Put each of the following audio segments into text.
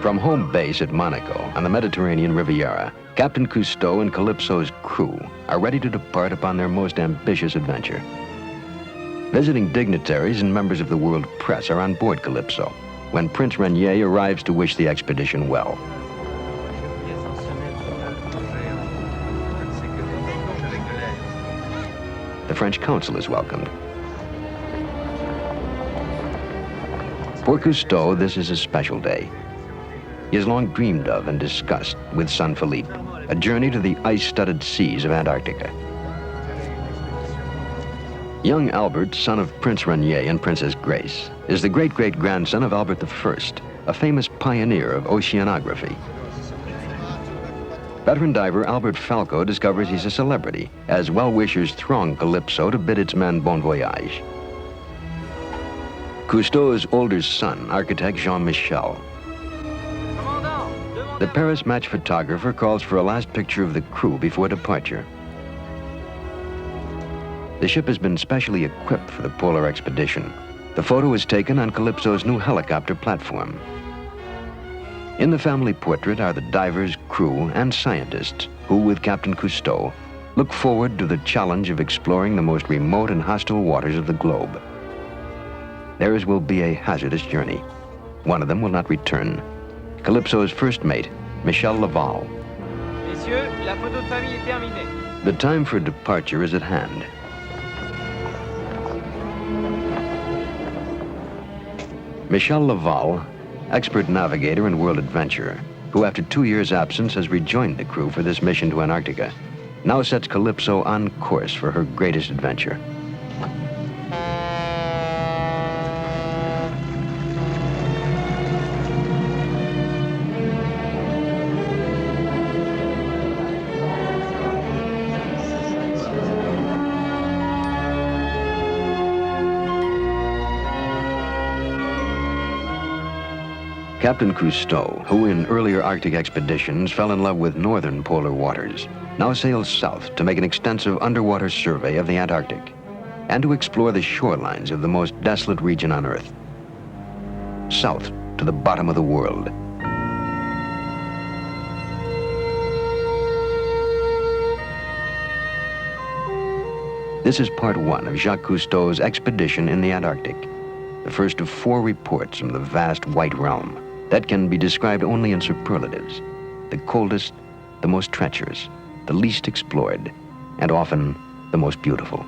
From home base at Monaco on the Mediterranean Riviera, Captain Cousteau and Calypso's crew are ready to depart upon their most ambitious adventure. Visiting dignitaries and members of the world press are on board Calypso when Prince Renier arrives to wish the expedition well. The French consul is welcomed. For Cousteau, this is a special day. He has long dreamed of and discussed with son Philippe a journey to the ice-studded seas of Antarctica. Young Albert, son of Prince Renier and Princess Grace, is the great-great-grandson of Albert I, a famous pioneer of oceanography. Veteran diver Albert Falco discovers he's a celebrity as well-wishers throng Calypso to bid its men bon voyage. Cousteau's older son, architect Jean-Michel. The Paris match photographer calls for a last picture of the crew before departure. The ship has been specially equipped for the polar expedition. The photo is taken on Calypso's new helicopter platform. In the family portrait are the divers, crew, and scientists who, with Captain Cousteau, look forward to the challenge of exploring the most remote and hostile waters of the globe. Theirs will be a hazardous journey. One of them will not return. Calypso's first mate, Michel Laval. Messieurs, la photo de famille est terminée. The time for departure is at hand. Michel Laval, expert navigator and world adventurer, who after 2 years' absence has rejoined the crew for this mission to Antarctica, now sets Calypso on course for her greatest adventure. Captain Cousteau, who in earlier Arctic expeditions fell in love with northern polar waters, now sails south to make an extensive underwater survey of the Antarctic and to explore the shorelines of the most desolate region on Earth, south to the bottom of the world. This is part 1 of Jacques Cousteau's expedition in the Antarctic, the first of 4 reports from the vast white realm that can be described only in superlatives: the coldest, the most treacherous, the least explored, and often the most beautiful.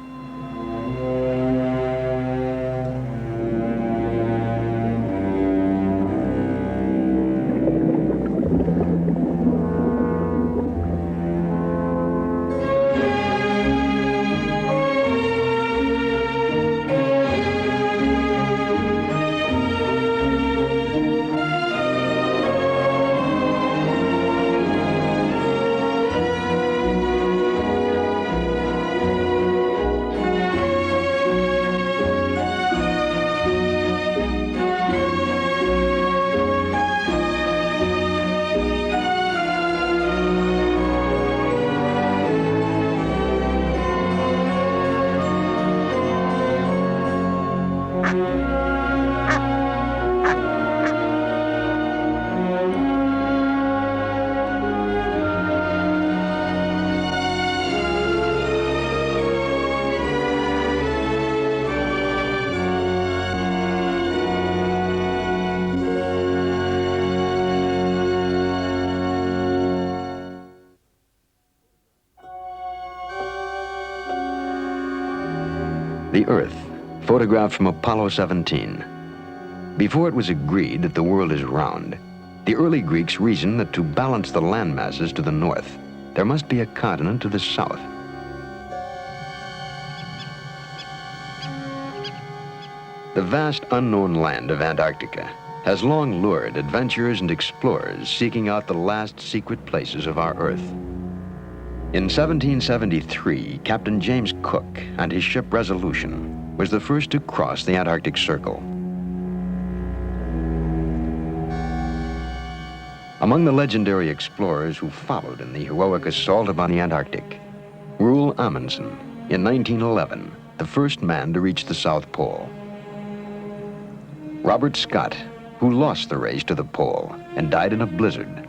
The Earth, photographed from Apollo 17. Before it was agreed that the world is round, the early Greeks reasoned that to balance the land masses to the north, there must be a continent to the south. The vast unknown land of Antarctica has long lured adventurers and explorers seeking out the last secret places of our Earth. In 1773, Captain James Cook and his ship Resolution was the first to cross the Antarctic Circle. Among the legendary explorers who followed in the heroic assault upon the Antarctic, Roald Amundsen, in 1911, the first man to reach the South Pole. Robert Scott, who lost the race to the pole and died in a blizzard.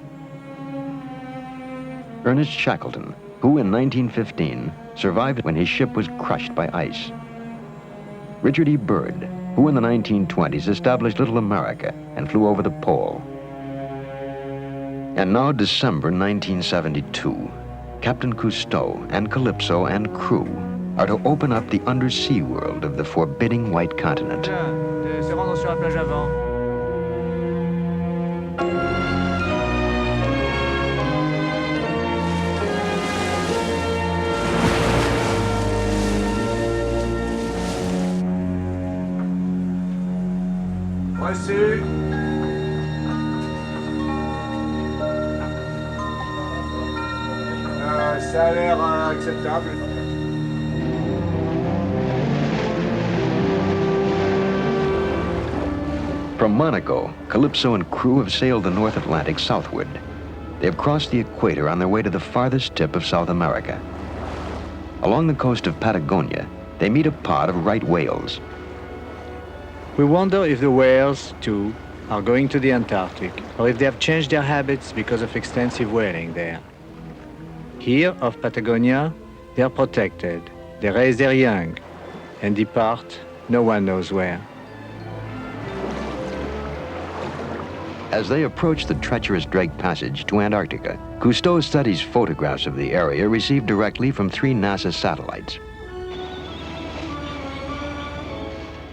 Ernest Shackleton, who in 1915 survived when his ship was crushed by ice. Richard E. Byrd, who in the 1920s established Little America and flew over the pole. And now December 1972, Captain Cousteau and Calypso and crew are to open up the undersea world of the forbidding white continent. Voici. Ça a l'air acceptable. From Monaco, Calypso and crew have sailed the North Atlantic southward. They have crossed the equator on their way to the farthest tip of South America. Along the coast of Patagonia, they meet a pod of right whales. We wonder if the whales, too, are going to the Antarctic, or if they have changed their habits because of extensive whaling there. Here, off Patagonia, they are protected. They raise their young and depart no one knows where. As they approach the treacherous Drake Passage to Antarctica, Cousteau studies photographs of the area received directly from 3 NASA satellites.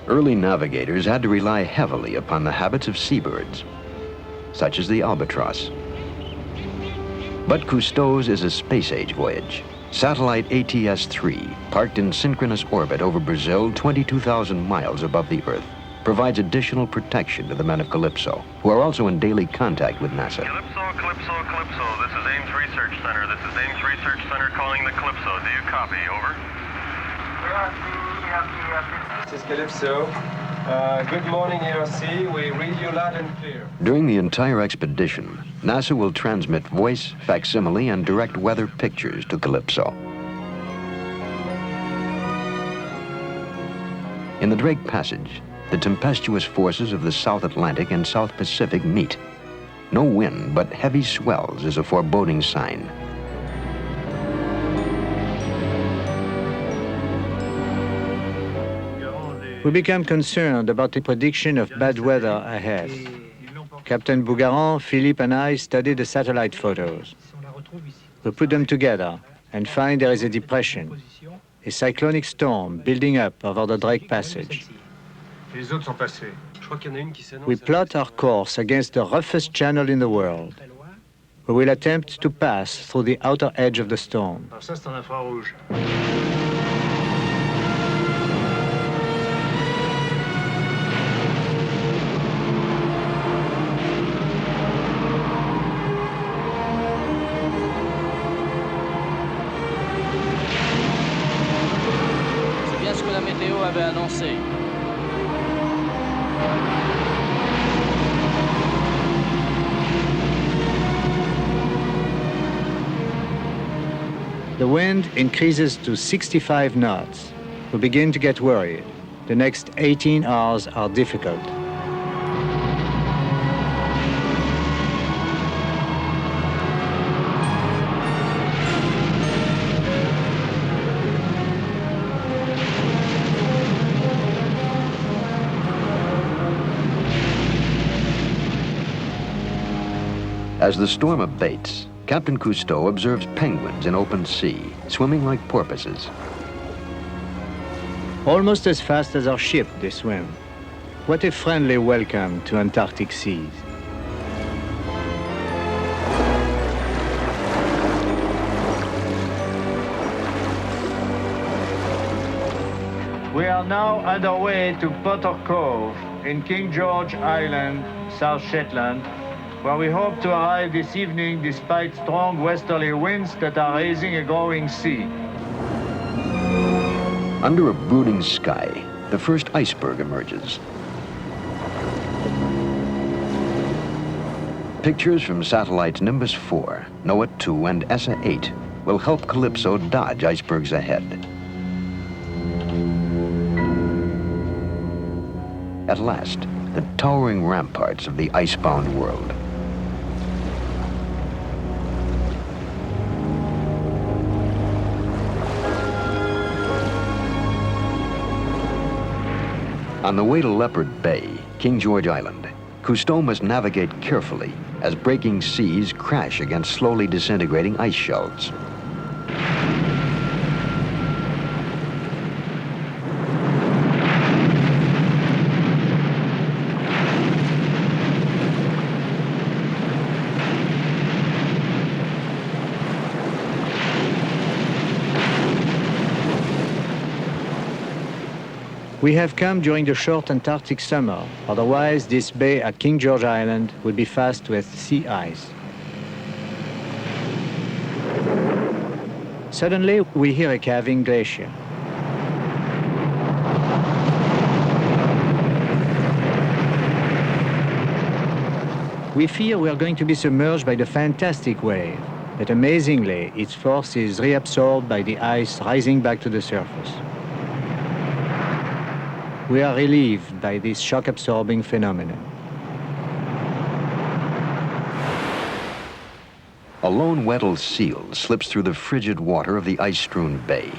Early navigators had to rely heavily upon the habits of seabirds, such as the albatross. But Cousteau's is a space-age voyage. Satellite ATS-3, parked in synchronous orbit over Brazil 22,000 miles above the Earth, provides additional protection to the men of Calypso, who are also in daily contact with NASA. Calypso. This is Ames Research Center. This is Ames Research Center calling the Calypso. Do you copy? Over. This is Calypso. Good morning, ARC. We read you loud and clear. During the entire expedition, NASA will transmit voice, facsimile, and direct weather pictures to Calypso. In the Drake Passage, the tempestuous forces of the South Atlantic and South Pacific meet. No wind, but heavy swells is a foreboding sign. We become concerned about the prediction of bad weather ahead. Captain Bougaran, Philippe, and I studied the satellite photos. We put them together and find there is a depression, a cyclonic storm building up over the Drake Passage. We plot our course against the roughest channel in the world. We will attempt to pass through the outer edge of the storm. C'est bien ce que la météo avait annoncé. The wind increases to 65 knots. We begin to get worried. The next 18 hours are difficult. As the storm abates, Captain Cousteau observes penguins in open sea, swimming like porpoises. Almost as fast as our ship, they swim. What a friendly welcome to Antarctic seas. We are now underway to Potter Cove in King George Island, South Shetland, where we hope to arrive this evening despite strong westerly winds that are raising a growing sea. Under a brooding sky, the first iceberg emerges. Pictures from satellites Nimbus 4, NOAA 2, and ESSA 8 will help Calypso dodge icebergs ahead. At last, the towering ramparts of the icebound world. On the way to Leopard Bay, King George Island, Cousteau must navigate carefully as breaking seas crash against slowly disintegrating ice shelves. We have come during the short Antarctic summer, otherwise this bay at King George Island would be fast with sea ice. Suddenly, we hear a calving glacier. We fear we are going to be submerged by the fantastic wave, but amazingly, its force is reabsorbed by the ice rising back to the surface. We are relieved by this shock-absorbing phenomenon. A lone Weddell seal slips through the frigid water of the ice-strewn bay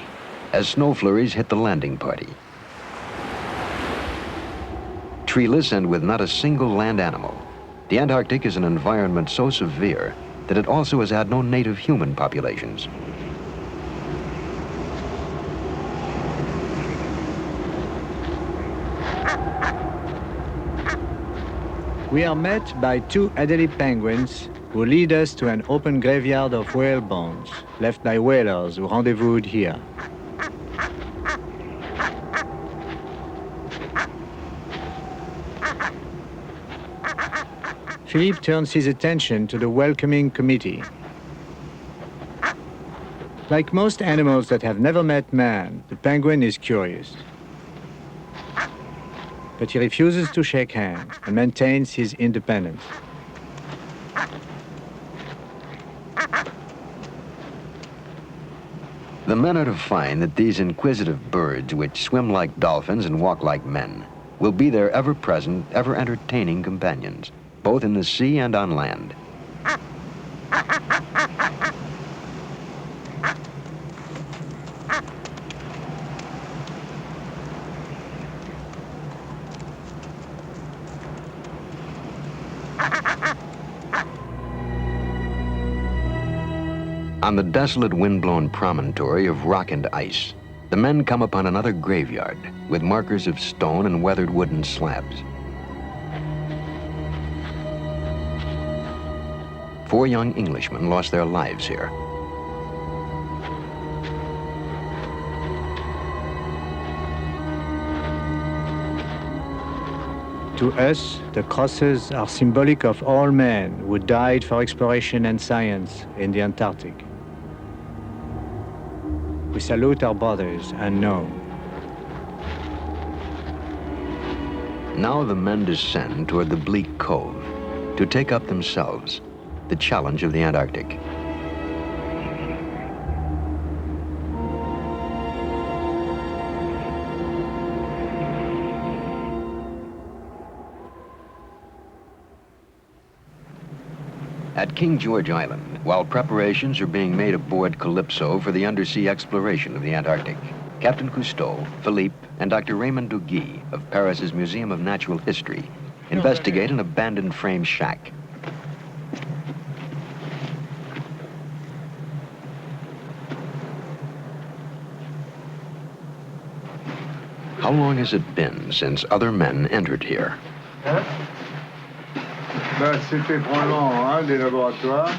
as snow flurries hit the landing party. Treeless and with not a single land animal, the Antarctic is an environment so severe that it also has had no native human populations. We are met by two Adelie penguins who lead us to an open graveyard of whale bones left by whalers who rendezvoused here. Philippe turns his attention to the welcoming committee. Like most animals that have never met man, the penguin is curious. But he refuses to shake hands and maintains his independence. The men are to find that these inquisitive birds, which swim like dolphins and walk like men, will be their ever-present, ever-entertaining companions, both in the sea and on land. On the desolate wind-blown promontory of rock and ice, the men come upon another graveyard with markers of stone and weathered wooden slabs. 4 young Englishmen lost their lives here. To us, the crosses are symbolic of all men who died for exploration and science in the Antarctic. We salute our brothers unknown. Now the men descend toward the bleak cove to take up themselves the challenge of the Antarctic. At King George Island, while preparations are being made aboard Calypso for the undersea exploration of the Antarctic, Captain Cousteau, Philippe, and Dr. Raymond Duguy of Paris's Museum of Natural History investigate an abandoned frame shack. How long has it been since other men entered here? C'était trop long, hein, des laboratoires.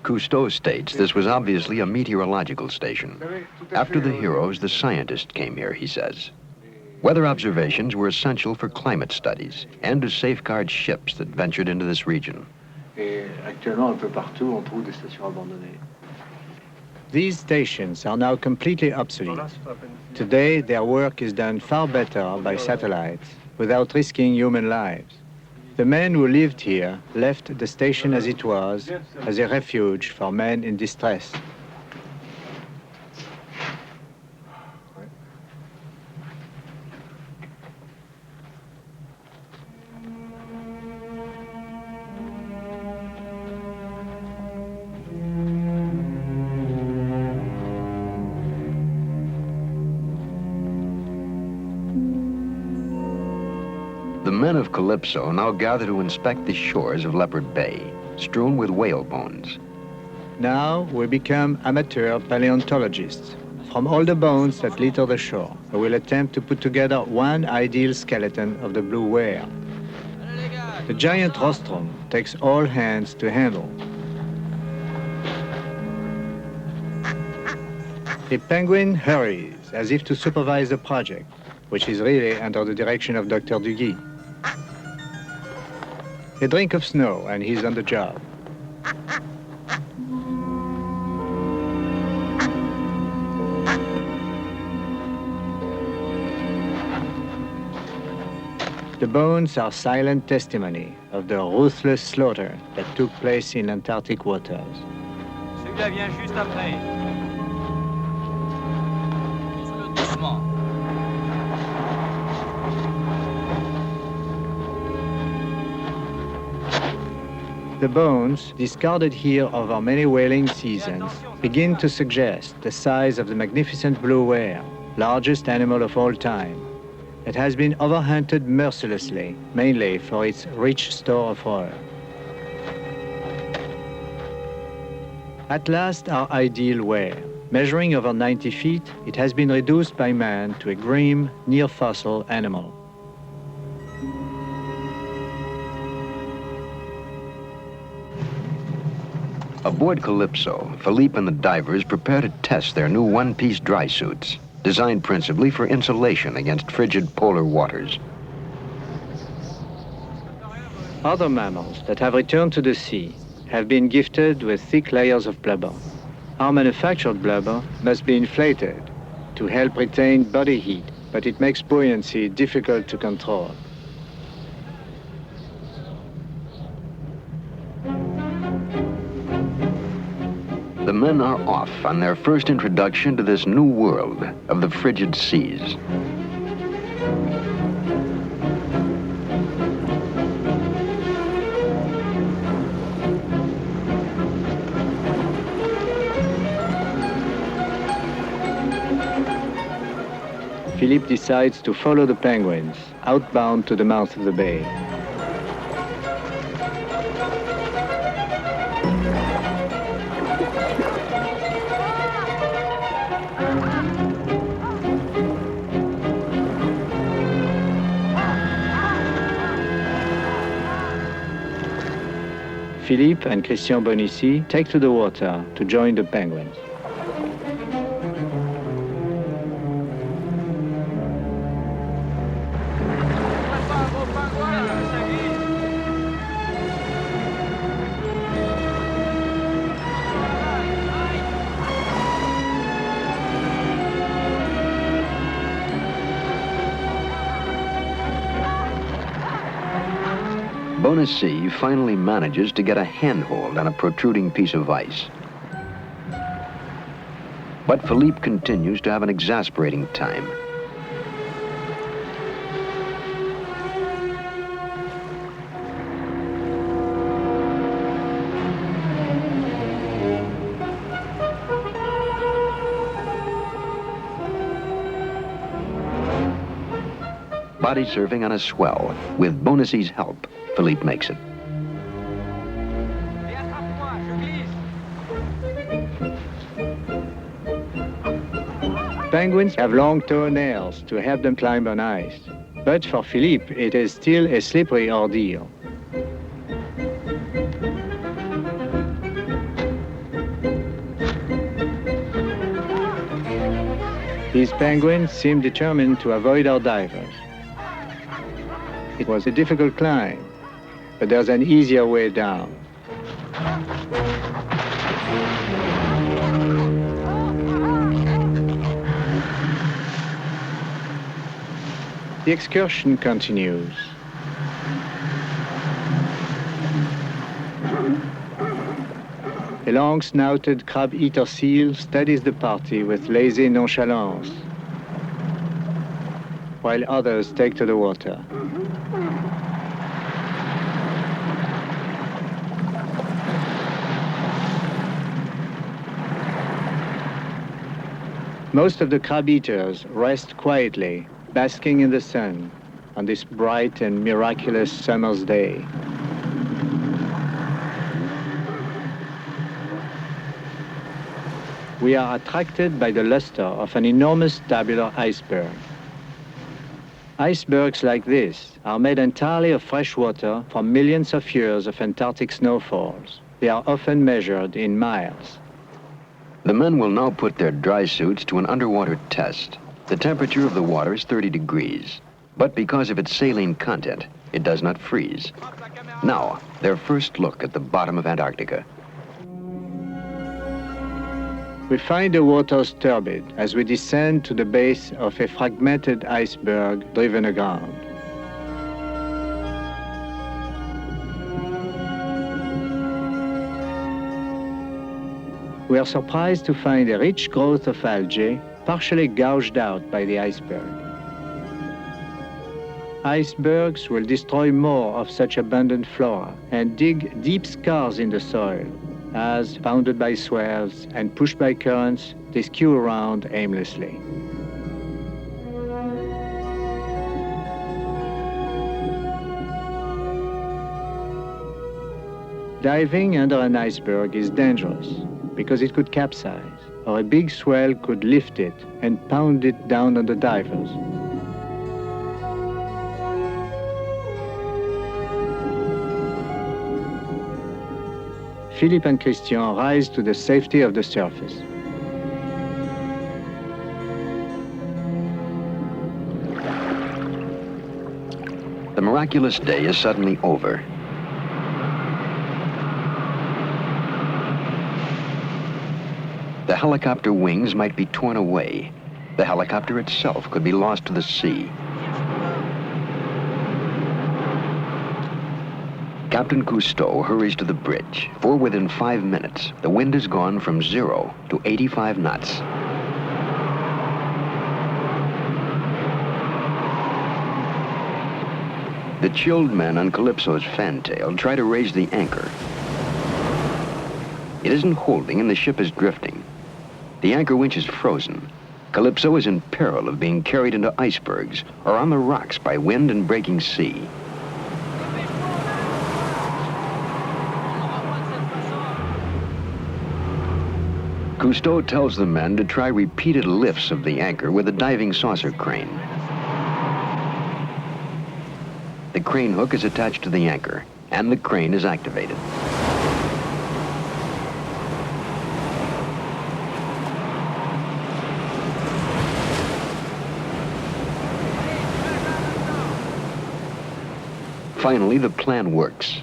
Cousteau states this was obviously a meteorological station. After the heroes, the scientists came here, he says. Weather observations were essential for climate studies and to safeguard ships that ventured into this region. Et actuellement, un peu partout, on trouve des stations abandonnées. These stations are now completely obsolete. Today, their work is done far better by satellites without risking human lives. The men who lived here left the station as it was, as a refuge for men in distress. The men of Calypso now gather to inspect the shores of Leopard Bay, strewn with whale bones. Now we become amateur paleontologists. From all the bones that litter the shore, we will attempt to put together one ideal skeleton of the blue whale. The giant rostrum takes all hands to handle. The penguin hurries as if to supervise the project, which is really under the direction of Dr. Duguy. A drink of snow and he's on the job. The bones are silent testimony of the ruthless slaughter that took place in Antarctic waters. Celui-là vient juste après. Pousse-le doucement. The bones, discarded here over many whaling seasons, begin to suggest the size of the magnificent blue whale, largest animal of all time. It has been overhunted mercilessly, mainly for its rich store of oil. At last, our ideal whale. Measuring over 90 feet, it has been reduced by man to a grim, near-fossil animal. Aboard Calypso, Philippe and the divers prepare to test their new one-piece dry suits, designed principally for insulation against frigid polar waters. Other mammals that have returned to the sea have been gifted with thick layers of blubber. Our manufactured blubber must be inflated to help retain body heat, but it makes buoyancy difficult to control. The men are off on their first introduction to this new world of the frigid seas. Philippe decides to follow the penguins, outbound to the mouth of the bay. Philippe and Christian Bonici take to the water to join the penguins. Undersea finally manages to get a handhold on a protruding piece of ice. But Philippe continues to have an exasperating time. Body surfing on a swell. With Bonacy's help, Philippe makes it. Penguins have long toenails to help them climb on ice. But for Philippe, it is still a slippery ordeal. These penguins seem determined to avoid our divers. It was a difficult climb, but there's an easier way down. The excursion continues. A long-snouted crab-eater seal studies the party with lazy nonchalance, while others take to the water. Most of the crab-eaters rest quietly, basking in the sun, on this bright and miraculous summer's day. We are attracted by the luster of an enormous tabular iceberg. Icebergs like this are made entirely of fresh water from millions of years of Antarctic snowfalls. They are often measured in miles. The men will now put their dry suits to an underwater test. The temperature of the water is 30 degrees, but because of its saline content, it does not freeze. Now, their first look at the bottom of Antarctica. We find the waters turbid as we descend to the base of a fragmented iceberg driven aground. We are surprised to find a rich growth of algae partially gouged out by the iceberg. Icebergs will destroy more of such abundant flora and dig deep scars in the soil as, pounded by swells and pushed by currents, they skew around aimlessly. Diving under an iceberg is dangerous because it could capsize, or a big swell could lift it and pound it down on the divers. Philippe and Christian rise to the safety of the surface. The miraculous day is suddenly over. The helicopter wings might be torn away. The helicopter itself could be lost to the sea. Captain Cousteau hurries to the bridge, for within 5 minutes, the wind has gone from 0 to 85 knots. The chilled men on Calypso's fantail try to raise the anchor. It isn't holding and the ship is drifting. The anchor winch is frozen. Calypso is in peril of being carried into icebergs or on the rocks by wind and breaking sea. Cousteau tells the men to try repeated lifts of the anchor with a diving saucer crane. The crane hook is attached to the anchor, and the crane is activated. Finally, the plan works.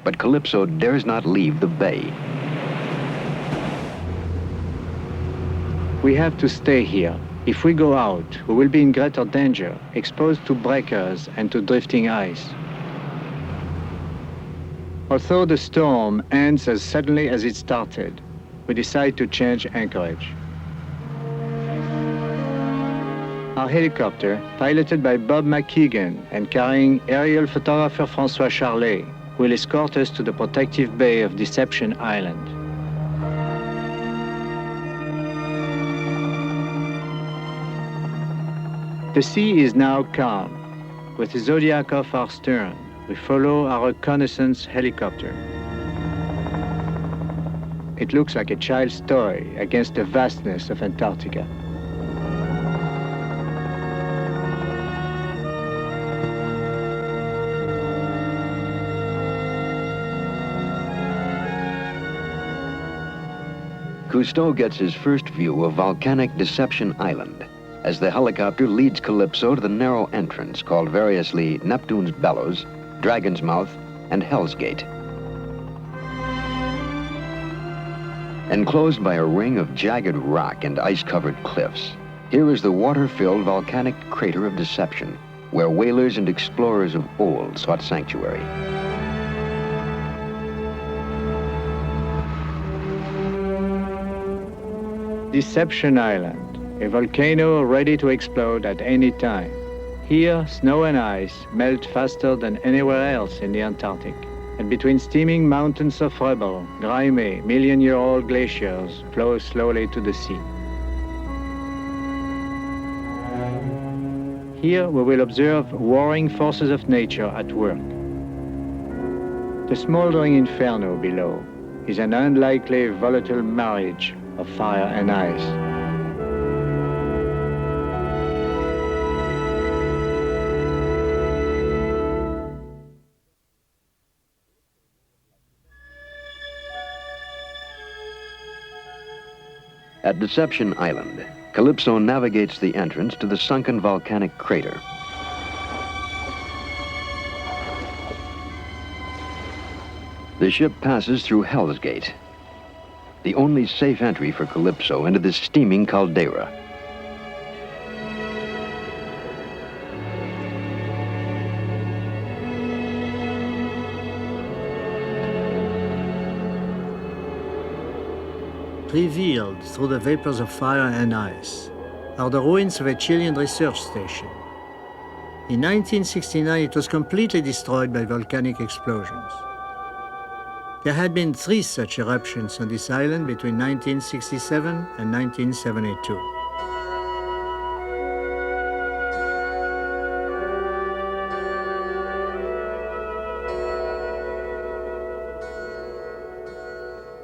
But Calypso dares not leave the bay. We have to stay here. If we go out, we will be in greater danger, exposed to breakers and to drifting ice. Although the storm ends as suddenly as it started, we decide to change anchorage. Our helicopter, piloted by Bob McKeegan and carrying aerial photographer François Charlet, will escort us to the protective bay of Deception Island. The sea is now calm. With the Zodiac off our stern, we follow our reconnaissance helicopter. It looks like a child's toy against the vastness of Antarctica. Cousteau gets his first view of volcanic Deception Island as the helicopter leads Calypso to the narrow entrance called variously Neptune's Bellows, Dragon's Mouth, and Hell's Gate. Enclosed by a ring of jagged rock and ice-covered cliffs, here is the water-filled volcanic crater of Deception, where whalers and explorers of old sought sanctuary. Deception Island, a volcano ready to explode at any time. Here, snow and ice melt faster than anywhere else in the Antarctic. And between steaming mountains of rubble, grimy, million-year-old glaciers flow slowly to the sea. Here we will observe warring forces of nature at work. The smoldering inferno below is an unlikely volatile marriage of fire and ice. At Deception Island, Calypso navigates the entrance to the sunken volcanic crater. The ship passes through Hell's Gate, the only safe entry for Calypso into this steaming caldera. Revealed through the vapors of fire and ice are the ruins of a Chilean research station. In 1969, it was completely destroyed by volcanic explosions. There had been 3 such eruptions on this island between 1967 and 1972.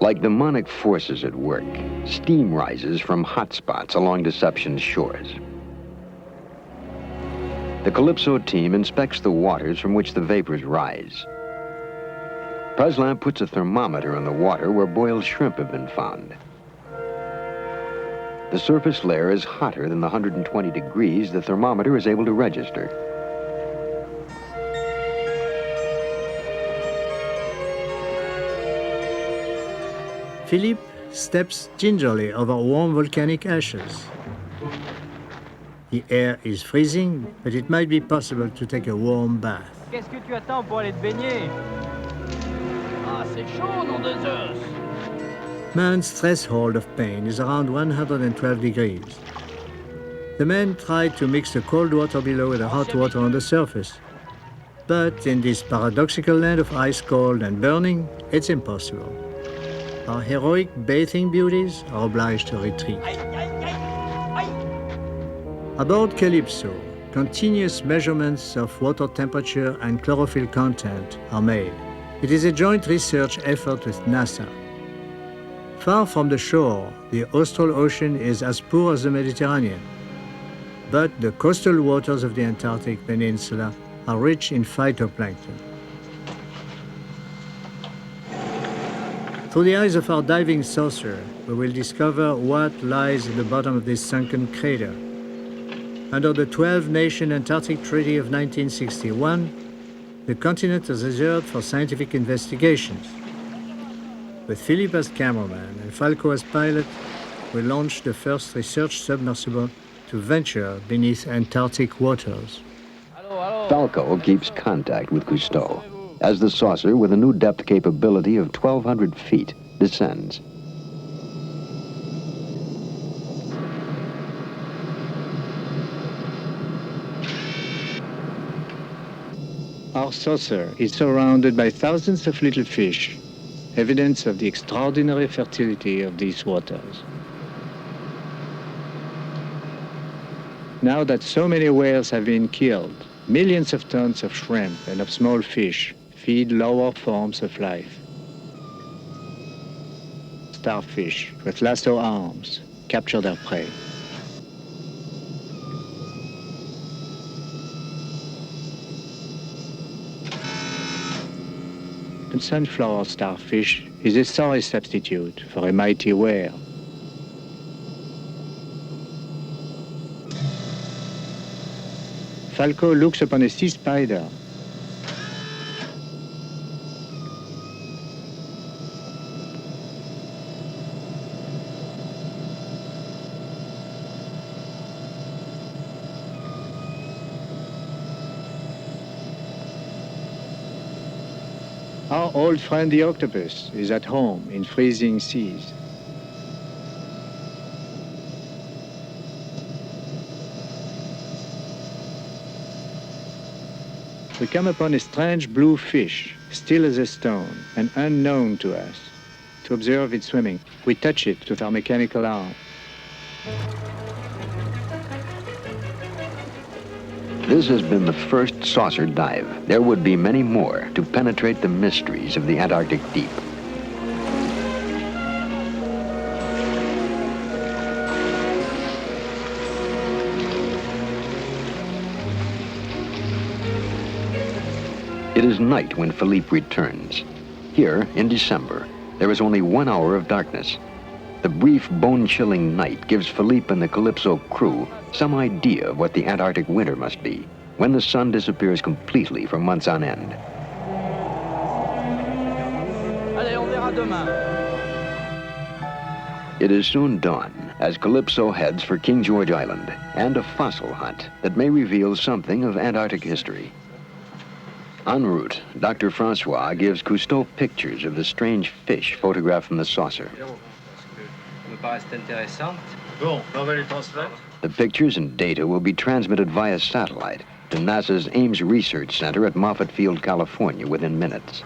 Like demonic forces at work, steam rises from hot spots along Deception's shores. The Calypso team inspects the waters from which the vapors rise. Preslin puts a thermometer in the water where boiled shrimp have been found. The surface layer is hotter than the 120 degrees the thermometer is able to register. Philippe steps gingerly over warm volcanic ashes. The air is freezing, but it might be possible to take a warm bath. Qu'est-ce que tu attends pour aller te baigner? Ah, c'est chaud, nom de Zeus! Man's threshold of pain is around 112 degrees. The men tried to mix the cold water below with the hot water on the surface. But in this paradoxical land of ice cold and burning, it's impossible. Our heroic bathing beauties are obliged to retreat. Aboard Calypso, continuous measurements of water temperature and chlorophyll content are made. It is a joint research effort with NASA. Far from the shore, the Austral Ocean is as poor as the Mediterranean. But the coastal waters of the Antarctic Peninsula are rich in phytoplankton. Through the eyes of our diving saucer, we will discover what lies at the bottom of this sunken crater. Under the 12-nation Antarctic Treaty of 1961, the continent is reserved for scientific investigations. With Philippe as cameraman and Falco as pilot, we launched the first research submersible to venture beneath Antarctic waters. Falco keeps contact with Cousteau as the saucer, with a new depth capability of 1,200 feet, descends. Our saucer is surrounded by thousands of little fish, evidence of the extraordinary fertility of these waters. Now that so many whales have been killed, millions of tons of shrimp and of small fish feed lower forms of life. Starfish with lasso arms capture their prey. The sunflower starfish is a sorry substitute for a mighty whale. Falco looks upon a sea spider. Our old friend the octopus is at home in freezing seas. We come upon a strange blue fish, still as a stone and unknown to us. To observe its swimming, we touch it with our mechanical arm. This has been the first saucer dive. There would be many more to penetrate the mysteries of the Antarctic deep. It is night when Philippe returns. Here, in December, there is only 1 hour of darkness. The brief, bone-chilling night gives Philippe and the Calypso crew some idea of what the Antarctic winter must be, when the sun disappears completely for months on end. Allez, on verra demain. It is soon dawn as Calypso heads for King George Island and a fossil hunt that may reveal something of Antarctic history. En route, Dr. Francois gives Cousteau pictures of the strange fish photographed from the saucer. The pictures and data will be transmitted via satellite to NASA's Ames Research Center at Moffett Field, California, within minutes.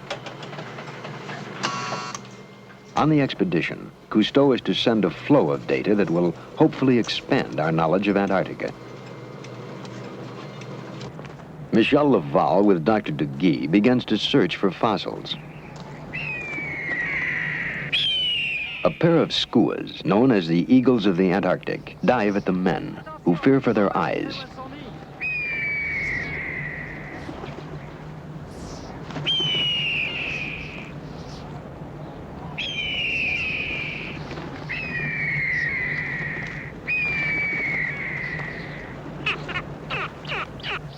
On the expedition, Cousteau is to send a flow of data that will hopefully expand our knowledge of Antarctica. Michel Laval, with Dr. de Guy, begins to search for fossils. A pair of skuas, known as the eagles of the Antarctic, dive at the men, who fear for their eyes.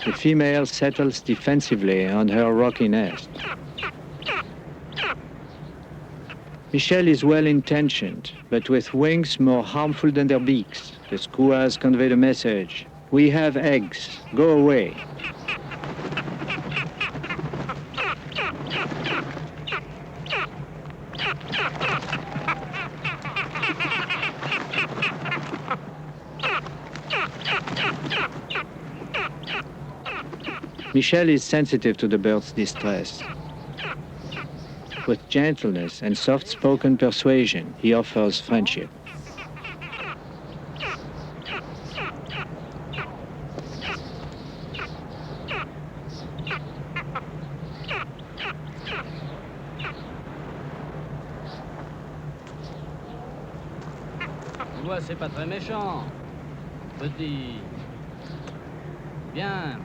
The female settles defensively on her rocky nest. Michel is well-intentioned, but with wings more harmful than their beaks. The skuas convey the message: we have eggs, go away. Michel is sensitive to the bird's distress. With gentleness and soft-spoken persuasion, he offers friendship. Tu vois, c'est pas très méchant. Petit. Viens.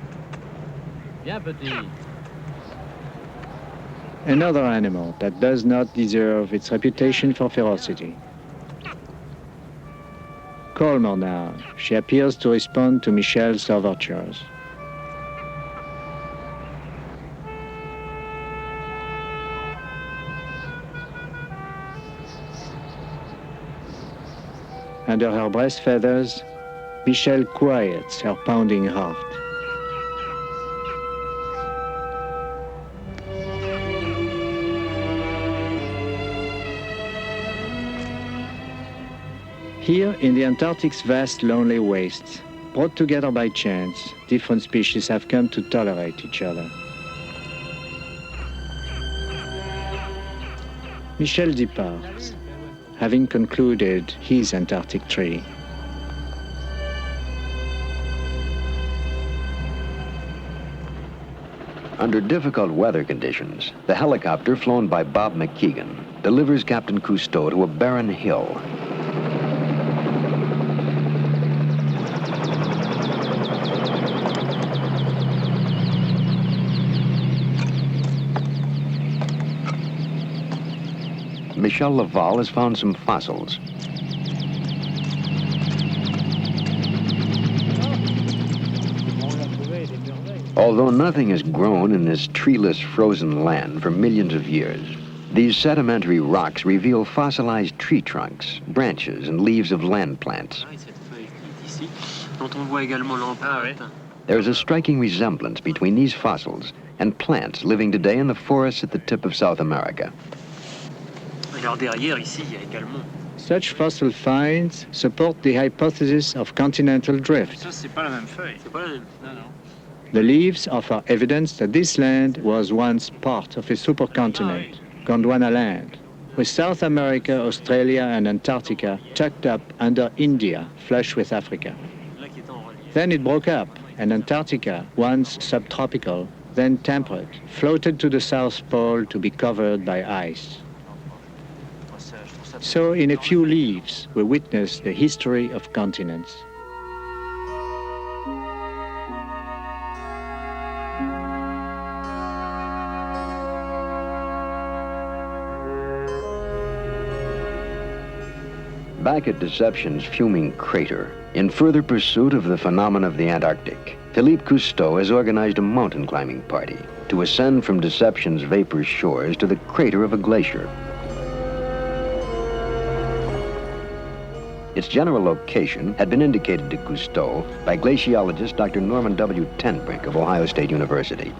Viens, petit. Another animal that does not deserve its reputation for ferocity. Calmer now, she appears to respond to Michel's overtures. Under her breast feathers, Michel quiets her pounding heart. Here, in the Antarctic's vast lonely wastes, brought together by chance, different species have come to tolerate each other. Michel departs, having concluded his Antarctic tree. Under difficult weather conditions, the helicopter flown by Bob McKeegan delivers Captain Cousteau to a barren hill. Michel Laval has found some fossils. Although nothing has grown in this treeless, frozen land for millions of years, these sedimentary rocks reveal fossilized tree trunks, branches, and leaves of land plants. There is a striking resemblance between these fossils and plants living today in the forests at the tip of South America. Such fossil finds support the hypothesis of continental drift. The leaves offer evidence that this land was once part of a supercontinent, Gondwana land, with South America, Australia, and Antarctica tucked up under India, flush with Africa. Then it broke up, and Antarctica, once subtropical, then temperate, floated to the South Pole to be covered by ice. So in a few leaves, we witness the history of continents. Back at Deception's fuming crater, in further pursuit of the phenomena of the Antarctic, Philippe Cousteau has organized a mountain climbing party to ascend from Deception's vapor shores to the crater of a glacier. Its general location had been indicated to Cousteau by glaciologist Dr. Norman W. Tenbrink of Ohio State University.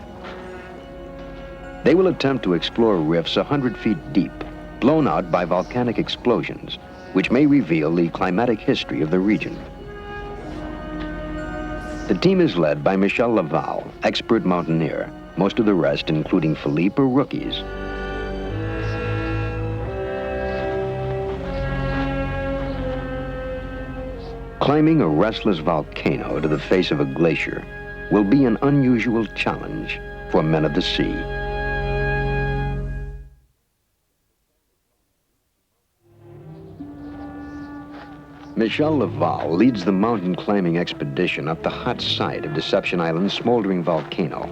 They will attempt to explore rifts 100 feet deep, blown out by volcanic explosions, which may reveal the climatic history of the region. The team is led by Michel Laval, expert mountaineer. Most of the rest, including Philippe, are rookies. Climbing a restless volcano to the face of a glacier will be an unusual challenge for men of the sea. Michel Laval leads the mountain climbing expedition up the hot side of Deception Island's smoldering volcano.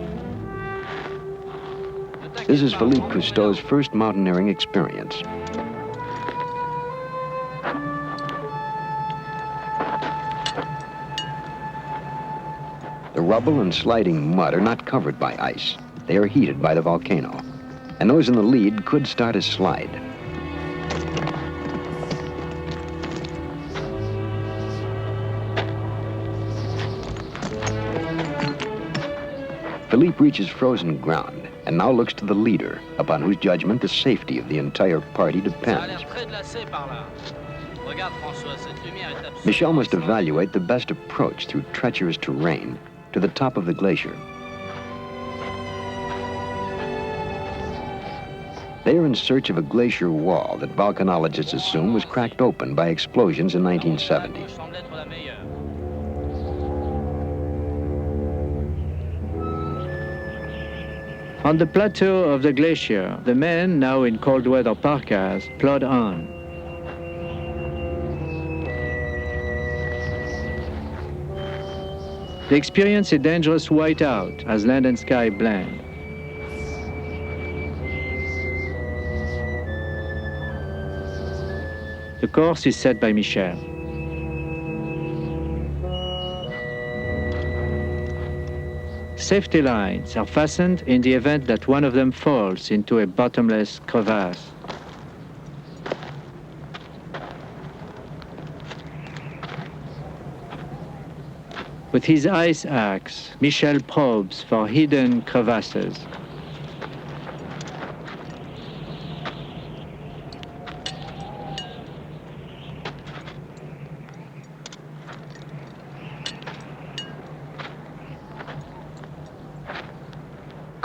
This is Philippe Cousteau's first mountaineering experience. The rubble and sliding mud are not covered by ice. They are heated by the volcano, and those in the lead could start a slide. Philippe reaches frozen ground and now looks to the leader, upon whose judgment the safety of the entire party depends. Michel must evaluate the best approach through treacherous terrain to the top of the glacier. They are in search of a glacier wall that volcanologists assume was cracked open by explosions in 1970. On the plateau of the glacier, the men, now in cold weather parkas, plod on. They experience a dangerous whiteout as land and sky blend. The course is set by Michel. Safety lines are fastened in the event that one of them falls into a bottomless crevasse. With his ice axe, Michel probes for hidden crevasses.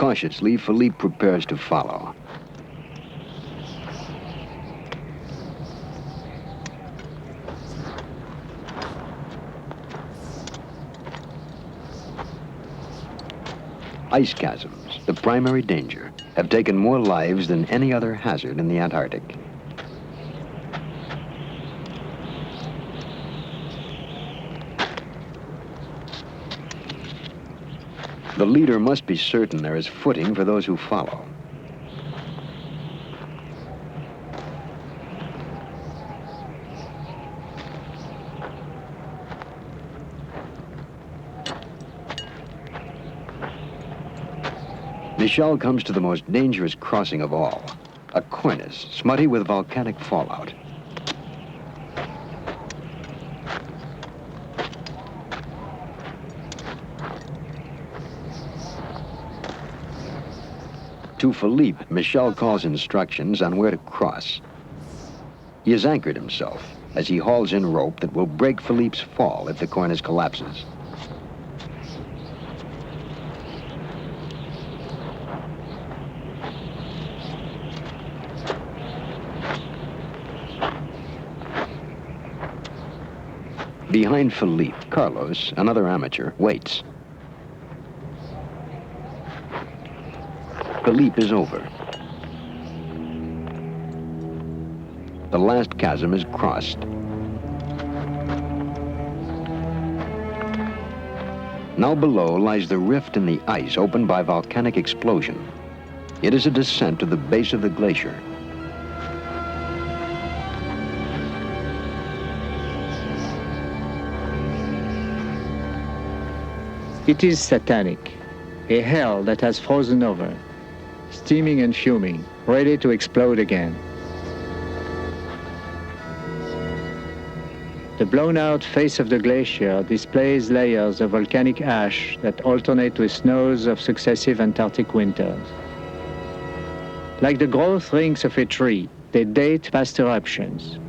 Cautiously, Philippe prepares to follow. Ice chasms, the primary danger, have taken more lives than any other hazard in the Antarctic. The leader must be certain there is footing for those who follow. Michel comes to the most dangerous crossing of all, a cornice smutty with volcanic fallout. To Philippe, Michel calls instructions on where to cross. He has anchored himself as he hauls in rope that will break Philippe's fall if the cornice collapses. Behind Philippe, Carlos, another amateur, waits. The leap is over. The last chasm is crossed. Now below lies the rift in the ice opened by volcanic explosion. It is a descent to the base of the glacier. It is satanic, a hell that has frozen over, steaming and fuming, ready to explode again. The blown-out face of the glacier displays layers of volcanic ash that alternate with snows of successive Antarctic winters. Like the growth rings of a tree, they date past eruptions.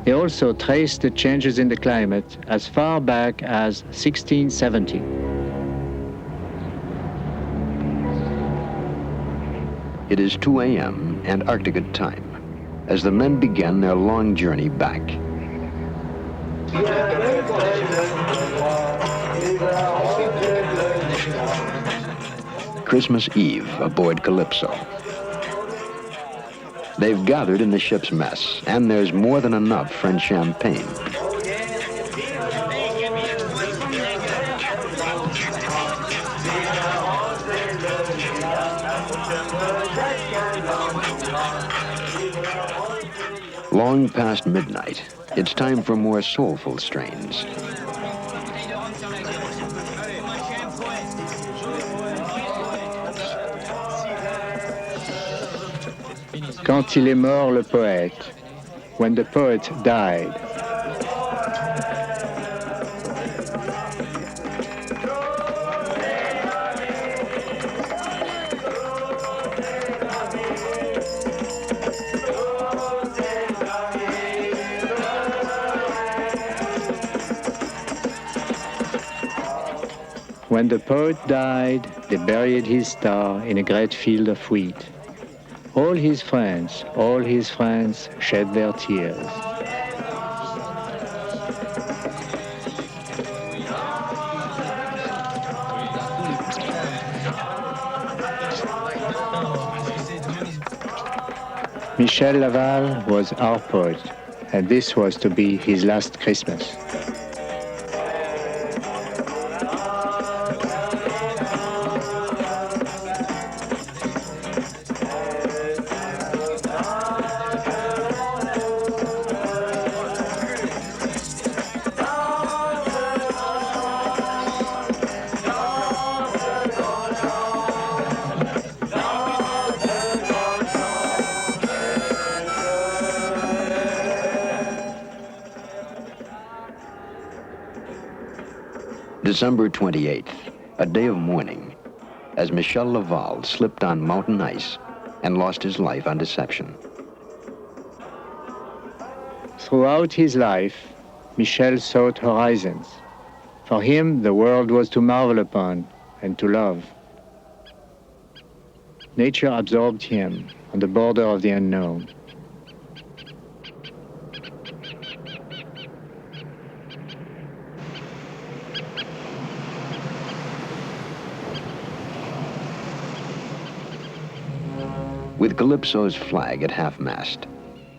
They also trace the changes in the climate as far back as 1670. It is 2 a.m. Antarctica time as the men begin their long journey back. Christmas Eve aboard Calypso. They've gathered in the ship's mess, and there's more than enough French champagne. Long past midnight, it's time for more soulful strains. Quand il est mort le poète, when the poet died. When the poet died, they buried his star in a great field of wheat. All his friends shed their tears. Michel Laval was our poet, and this was to be his last Christmas. December 28th, a day of mourning, as Michel Laval slipped on mountain ice and lost his life on deception. Throughout his life, Michel sought horizons. For him, the world was to marvel upon and to love. Nature absorbed him on the border of the unknown. With Calypso's flag at half-mast,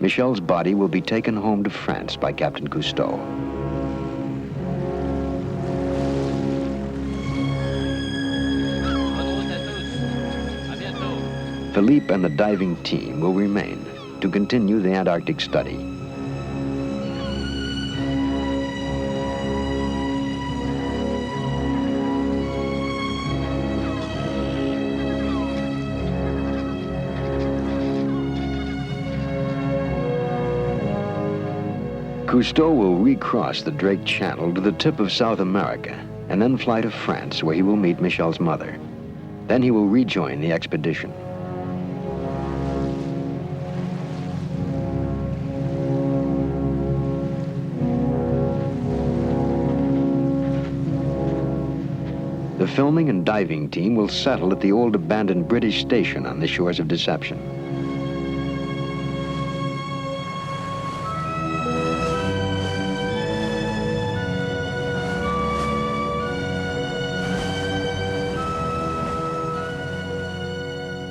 Michel's body will be taken home to France by Captain Cousteau. Philippe and the diving team will remain to continue the Antarctic study. Cousteau will recross the Drake Channel to the tip of South America and then fly to France, where he will meet Michel's mother. Then he will rejoin the expedition. The filming and diving team will settle at the old abandoned British station on the shores of Deception.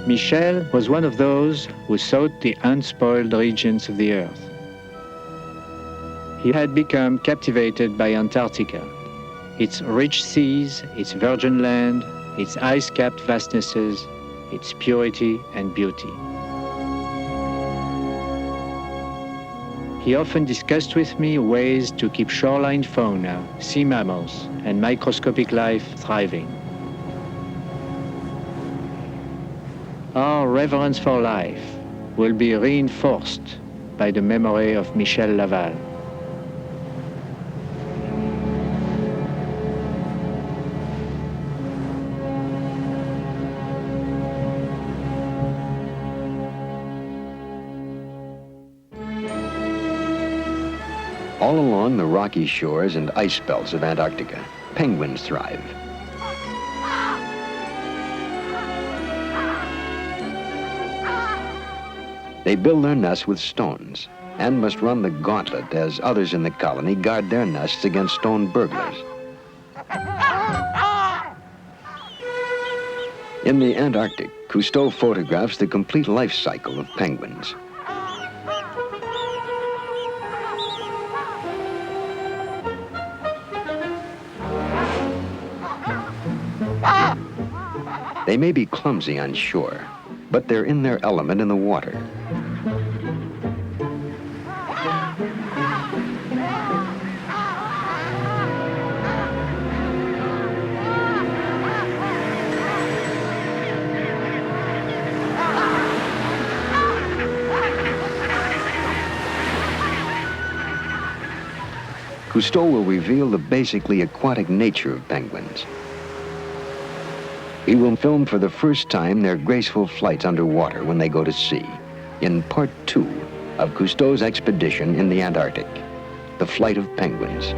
Michel was one of those who sought the unspoiled regions of the Earth. He had become captivated by Antarctica, its rich seas, its virgin land, its ice-capped vastnesses, its purity and beauty. He often discussed with me ways to keep shoreline fauna, sea mammals, and microscopic life thriving. Our reverence for life will be reinforced by the memory of Michel Laval. All along the rocky shores and ice belts of Antarctica, penguins thrive. They build their nests with stones and must run the gauntlet as others in the colony guard their nests against stone burglars. In the Antarctic, Cousteau photographs the complete life cycle of penguins. They may be clumsy on shore, but they're in their element in the water. Cousteau will reveal the basically aquatic nature of penguins. He will film for the first time their graceful flights underwater when they go to sea, in part 2 of Cousteau's expedition in the Antarctic, The Flight of Penguins.